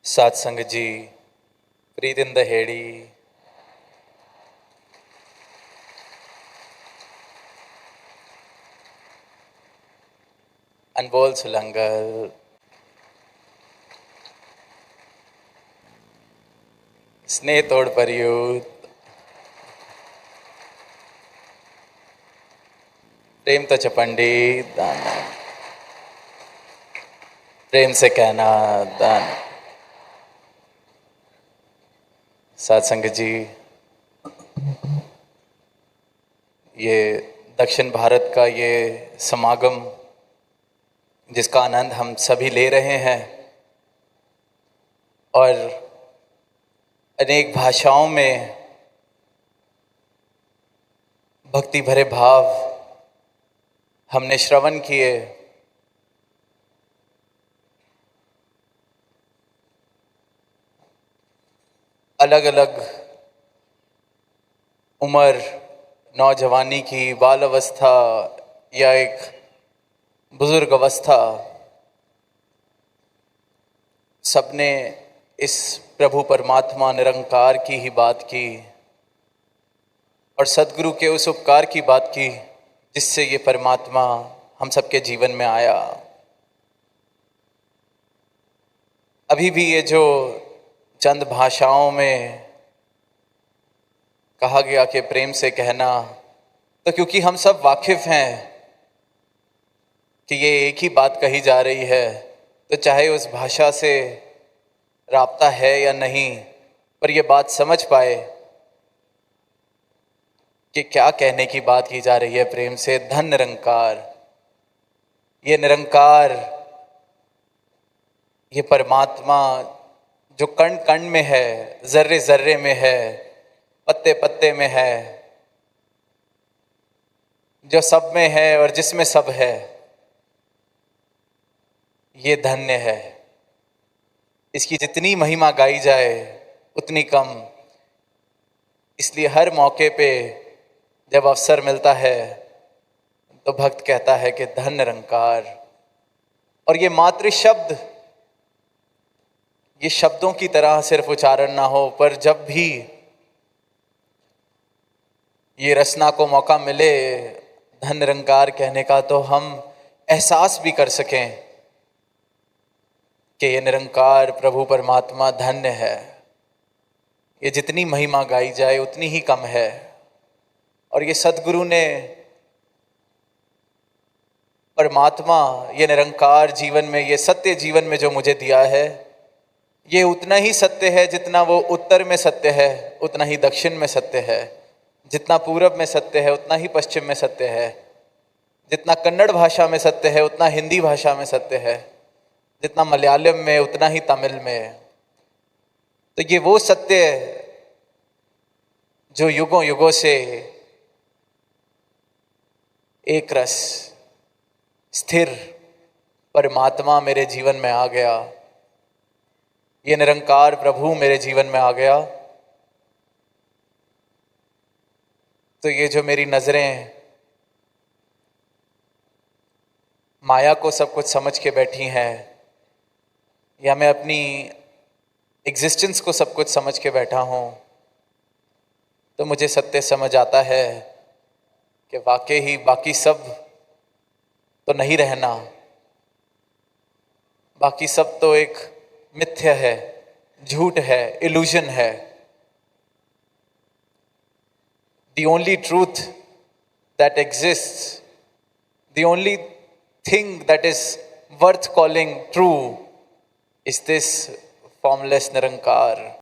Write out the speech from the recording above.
सत्संग जी, प्रीत in the हेड़ी, अनमोल सुलंगल, स्नेह तोड़ परियूत, प्रेम तो पंडित दान, प्रेम से कहना दान। सत्संग जी, ये दक्षिण भारत का ये समागम जिसका आनंद हम सभी ले रहे हैं और अनेक भाषाओं में भक्ति भरे भाव हमने श्रवण किए। अलग अलग उम्र, नौजवानी की, बाल अवस्था या एक बुजुर्ग अवस्था, सबने इस प्रभु परमात्मा निरंकार की ही बात की और सदगुरु के उस उपकार की बात की जिससे ये परमात्मा हम सबके जीवन में आया। अभी भी ये जो चंद भाषाओं में कहा गया कि प्रेम से कहना, तो क्योंकि हम सब वाकिफ हैं कि ये एक ही बात कही जा रही है, तो चाहे उस भाषा से राब्ता है या नहीं, पर ये बात समझ पाए कि क्या कहने की बात की जा रही है प्रेम से। धन निरंकार, ये निरंकार, ये परमात्मा जो कण कण में है, जर्रे जर्रे में है, पत्ते पत्ते में है, जो सब में है और जिसमें सब है, ये धन्य है। इसकी जितनी महिमा गाई जाए उतनी कम। इसलिए हर मौके पे जब अवसर मिलता है तो भक्त कहता है कि धन निरंकार। और ये मात्र शब्द, ये शब्दों की तरह सिर्फ उच्चारण ना हो, पर जब भी ये रचना को मौका मिले धन निरंकार कहने का, तो हम एहसास भी कर सकें कि ये निरंकार प्रभु परमात्मा धन्य है। ये जितनी महिमा गाई जाए उतनी ही कम है। और ये सदगुरु ने परमात्मा, ये निरंकार जीवन में, ये सत्य जीवन में जो मुझे दिया है, ये उतना ही सत्य है जितना वो उत्तर में सत्य है, उतना ही दक्षिण में सत्य है। जितना पूरब में सत्य है उतना ही पश्चिम में सत्य है। जितना कन्नड़ भाषा में सत्य है उतना हिंदी भाषा में सत्य है। जितना मलयालम में उतना ही तमिल में। तो ये वो सत्य जो युगों युगों से एक रस स्थिर परमात्मा मेरे जीवन में आ गया, ये निरंकार प्रभु मेरे जीवन में आ गया। तो ये जो मेरी नजरें माया को सब कुछ समझ के बैठी हैं, या मैं अपनी एग्जिस्टेंस को सब कुछ समझ के बैठा हूं, तो मुझे सत्य समझ आता है कि वाकई ही बाकी सब तो नहीं रहना, बाकी सब तो एक मिथ्य है, झूठ है, इल्यूजन है। The only truth that exists, the only thing that is worth calling true is this formless Nirankar.